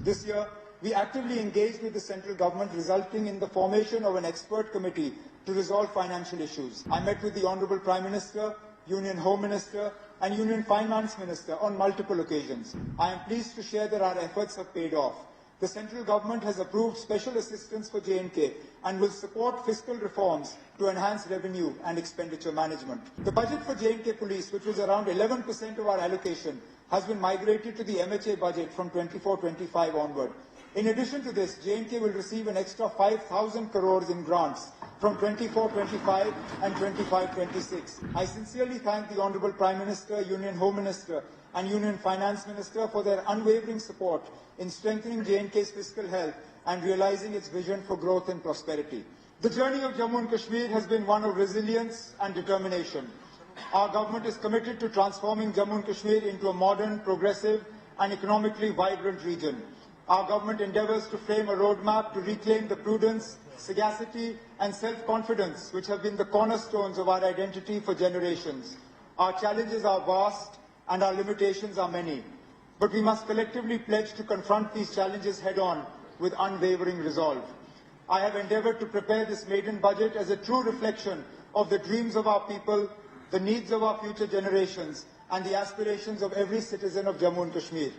This year, we actively engaged with the central government, resulting in the formation of an expert committee to resolve financial issues. I met with the Honourable Prime Minister, Union Home Minister and Union Finance Minister on multiple occasions. I am pleased to share that our efforts have paid off. The central government has approved special assistance for J&K and will support fiscal reforms to enhance revenue and expenditure management. The budget for J&K Police, which was around 11% of our allocation, has been migrated to the MHA budget from 24-25 onward. In addition to this, J&K will receive an extra 5,000 crores in grants from 24-25 and 25-26. I sincerely thank the Honourable Prime Minister, Union Home Minister and Union Finance Minister for their unwavering support in strengthening J&K's fiscal health and realising its vision for growth and prosperity. The journey of Jammu and Kashmir has been one of resilience and determination. Our government is committed to transforming Jammu and Kashmir into a modern, progressive and economically vibrant region. Our government endeavours to frame a roadmap to reclaim the prudence, sagacity and self-confidence which have been the cornerstones of our identity for generations. Our challenges are vast and our limitations are many, but we must collectively pledge to confront these challenges head-on with unwavering resolve. I have endeavoured to prepare this maiden budget as a true reflection of the dreams of our people, the needs of our future generations and the aspirations of every citizen of Jammu and Kashmir.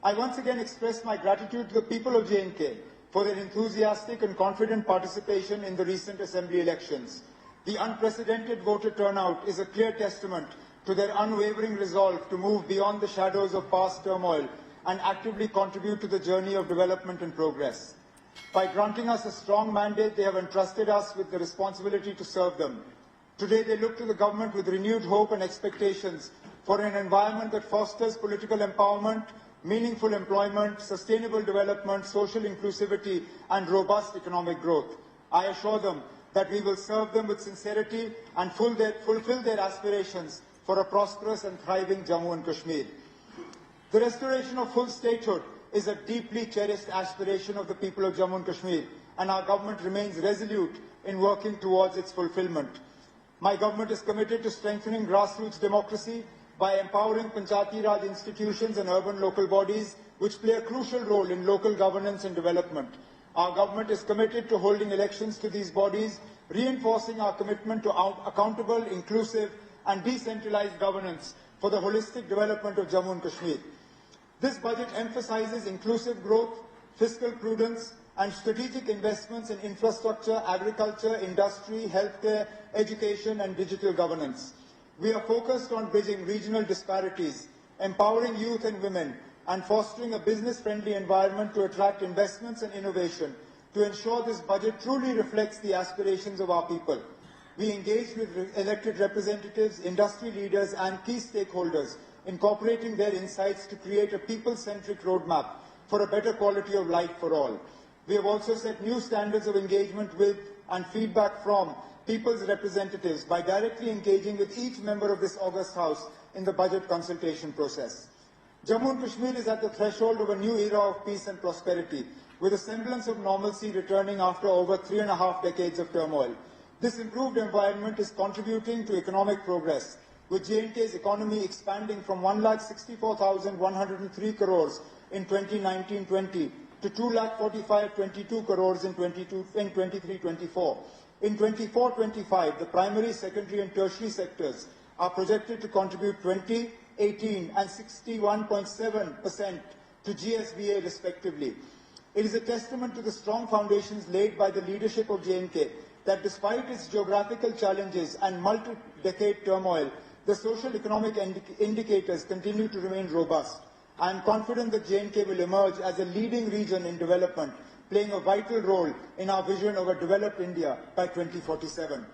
I once again express my gratitude to the people of J&K for their enthusiastic and confident participation in the recent Assembly elections. The unprecedented voter turnout is a clear testament to their unwavering resolve to move beyond the shadows of past turmoil and actively contribute to the journey of development and progress. By granting us a strong mandate, they have entrusted us with the responsibility to serve them. Today, they look to the government with renewed hope and expectations for an environment that fosters political empowerment, meaningful employment, sustainable development, social inclusivity and robust economic growth. I assure them that we will serve them with sincerity and fulfill their aspirations for a prosperous and thriving Jammu and Kashmir. The restoration of full statehood is a deeply cherished aspiration of the people of Jammu and Kashmir, and our government remains resolute in working towards its fulfillment. My government is committed to strengthening grassroots democracy by empowering Panchayati Raj institutions and urban local bodies which play a crucial role in local governance and development. Our government is committed to holding elections to these bodies, reinforcing our commitment to accountable, inclusive and decentralized governance for the holistic development of Jammu and Kashmir. This budget emphasizes inclusive growth, fiscal prudence and strategic investments in infrastructure, agriculture, industry, healthcare, education and digital governance. We are focused on bridging regional disparities, empowering youth and women, and fostering a business-friendly environment to attract investments and innovation to ensure this budget truly reflects the aspirations of our people. We engaged with elected representatives, industry leaders, and key stakeholders, incorporating their insights to create a people-centric roadmap for a better quality of life for all. We have also set new standards of engagement with and feedback from people's representatives by directly engaging with each member of this august House in the budget consultation process. Jammu and Kashmir is at the threshold of a new era of peace and prosperity, with a semblance of normalcy returning after over 3.5 decades of turmoil. This improved environment is contributing to economic progress, with J&K's economy expanding from 1,64,103 crores in 2019-20 to 2,45,22 crores in 23-24. In 24-25, the primary, secondary and tertiary sectors are projected to contribute 20, 18 and 61.7% to GSBA respectively. It is a testament to the strong foundations laid by the leadership of J&K that despite its geographical challenges and multi-decade turmoil, the social economic indicators continue to remain robust. I am confident that J&K will emerge as a leading region in development, playing a vital role in our vision of a developed India by 2047.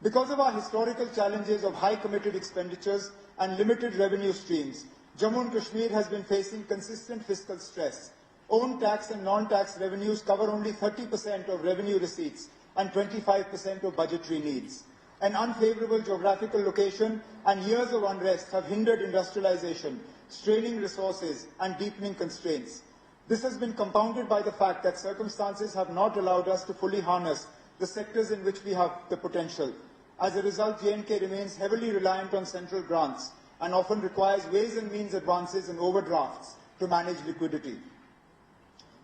Because of our historical challenges of high committed expenditures and limited revenue streams, Jammu and Kashmir has been facing consistent fiscal stress. Own tax and non-tax revenues cover only 30% of revenue receipts and 25% of budgetary needs. An unfavourable geographical location and years of unrest have hindered industrialization, straining resources and deepening constraints. This has been compounded by the fact that circumstances have not allowed us to fully harness the sectors in which we have the potential. As a result, J&K remains heavily reliant on central grants and often requires ways and means advances and overdrafts to manage liquidity.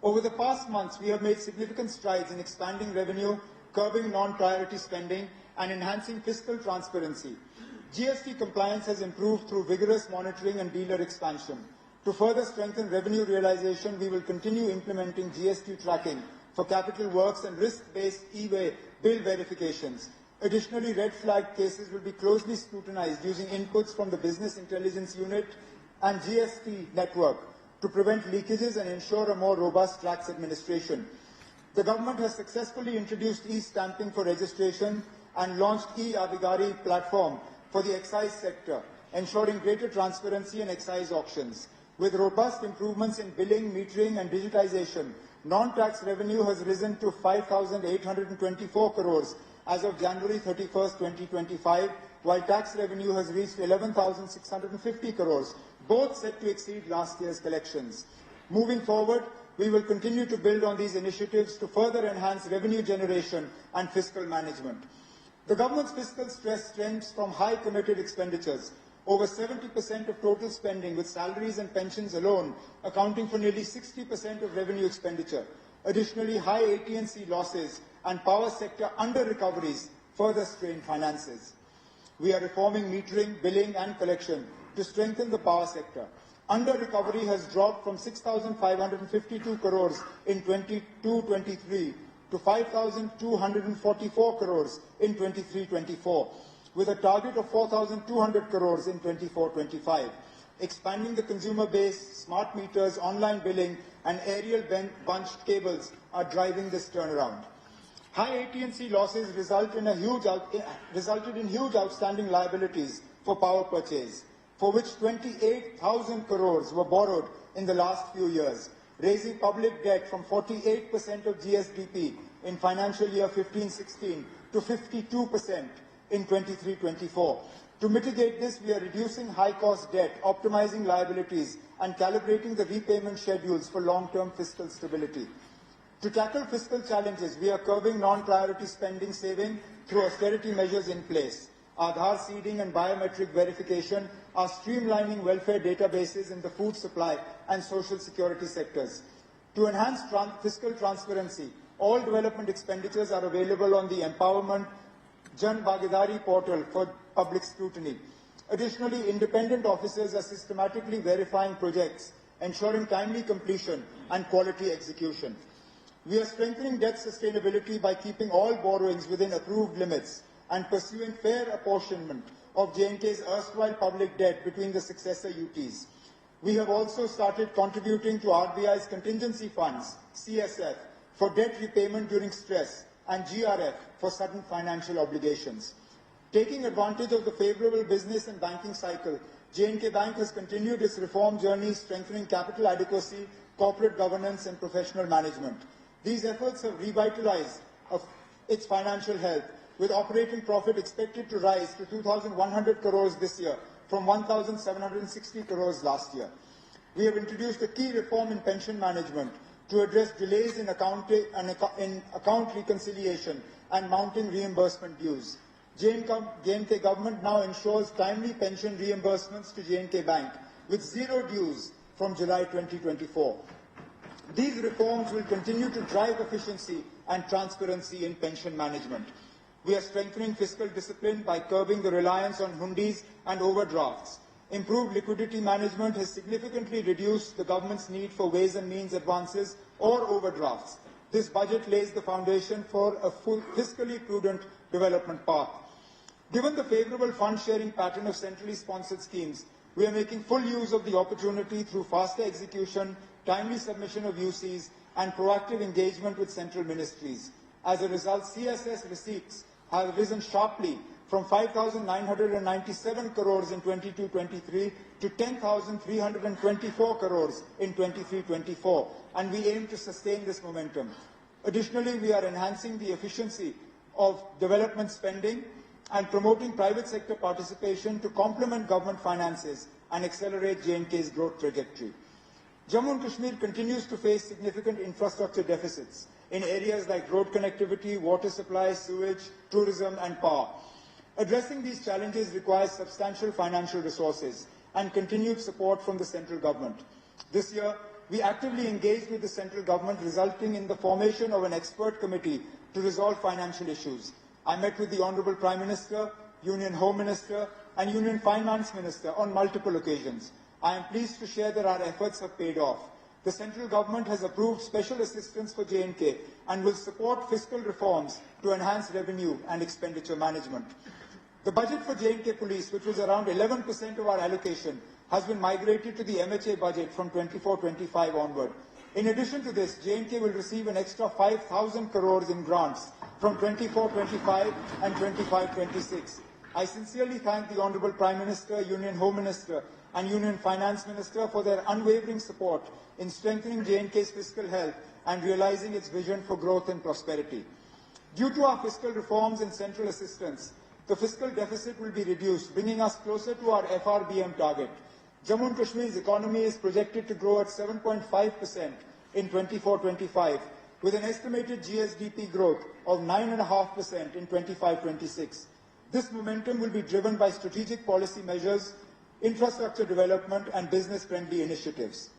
Over the past months, we have made significant strides in expanding revenue, curbing non-priority spending, and enhancing fiscal transparency. GST compliance has improved through vigorous monitoring and dealer expansion. To further strengthen revenue realization, we will continue implementing GST tracking for capital works and risk-based e-way bill verifications. Additionally, red flag cases will be closely scrutinized using inputs from the Business Intelligence Unit and GST network to prevent leakages and ensure a more robust tax administration. The government has successfully introduced e-stamping for registration and launched e-Abhigari platform for the excise sector, ensuring greater transparency in excise auctions. With robust improvements in billing, metering and digitization, non-tax revenue has risen to 5,824 crores as of January 31st, 2025, while tax revenue has reached 11,650 crores, both set to exceed last year's collections. Moving forward, we will continue to build on these initiatives to further enhance revenue generation and fiscal management. The government's fiscal stress stems from high committed expenditures. Over 70% of total spending, with salaries and pensions alone accounting for nearly 60% of revenue expenditure. Additionally, high AT&C losses and power sector under-recoveries further strain finances. We are reforming metering, billing and collection to strengthen the power sector. Under-recovery has dropped from 6,552 crores in 22-23 to 5,244 crores in 23-24, with a target of 4,200 crores in 24-25. Expanding the consumer base, smart meters, online billing, and aerial bunched cables are driving this turnaround. High AT&C losses resulted in huge outstanding liabilities for power purchase, for which 28,000 crores were borrowed in the last few years, raising public debt from 48% of GSDP in financial year 15-16 to 52% in 23-24. To mitigate this, we are reducing high-cost debt, optimizing liabilities, and calibrating the repayment schedules for long-term fiscal stability. To tackle fiscal challenges, we are curbing non-priority spending saving through austerity measures in place. Aadhaar seeding and biometric verification are streamlining welfare databases in the food supply and social security sectors. To enhance fiscal transparency, all development expenditures are available on the Empowerment Jan Bhagidari portal for public scrutiny. Additionally, independent officers are systematically verifying projects, ensuring timely completion and quality execution. We are strengthening debt sustainability by keeping all borrowings within approved limits and pursuing fair apportionment of J&K's erstwhile public debt between the successor UTs. We have also started contributing to RBI's contingency funds, CSF, for debt repayment during stress, and GRF for sudden financial obligations. Taking advantage of the favourable business and banking cycle, J&K Bank has continued its reform journey, strengthening capital adequacy, corporate governance and professional management. These efforts have revitalized its financial health, with operating profit expected to rise to 2,100 crores this year from 1,760 crores last year. We have introduced a key reform in pension management to address delays in account reconciliation and mounting reimbursement dues. J&K government now ensures timely pension reimbursements to J&K Bank with zero dues from July 2024. These reforms will continue to drive efficiency and transparency in pension management. We are strengthening fiscal discipline by curbing the reliance on hundis and overdrafts. Improved liquidity management has significantly reduced the government's need for ways and means advances or overdrafts. This budget lays the foundation for a fiscally prudent development path. Given the favourable fund-sharing pattern of centrally sponsored schemes, we are making full use of the opportunity through faster execution, timely submission of UCs, and proactive engagement with central ministries. As a result, CSS receipts have risen sharply from 5,997 crores in 22-23 to 10,324 crores in 23-24, and we aim to sustain this momentum. Additionally, we are enhancing the efficiency of development spending and promoting private sector participation to complement government finances and accelerate J&K's growth trajectory. Jammu and Kashmir continues to face significant infrastructure deficits in areas like road connectivity, water supply, sewage, tourism and power. Addressing these challenges requires substantial financial resources and continued support from the central government. This year, We actively engaged with the central government, resulting in the formation of an expert committee to resolve financial issues. I met with the Honourable Prime Minister, Union Home Minister and Union Finance Minister on multiple occasions. I am pleased to share that our efforts have paid off. The central government has approved special assistance for J&K and will support fiscal reforms to enhance revenue and expenditure management. The budget for J&K Police, which was around 11% of our allocation, has been migrated to the MHA budget from 24-25 onward. In addition to this, J&K will receive an extra 5,000 crores in grants from 24-25 and 25-26. I sincerely thank the Honourable Prime Minister, Union Home Minister and Union Finance Minister for their unwavering support in strengthening J&K's fiscal health and realising its vision for growth and prosperity. Due to our fiscal reforms and central assistance, the fiscal deficit will be reduced, bringing us closer to our FRBM target. Jammu and Kashmir's economy is projected to grow at 7.5% in 24-25, with an estimated GSDP growth of 9.5% in 25-26. This momentum will be driven by strategic policy measures, infrastructure development and business-friendly initiatives.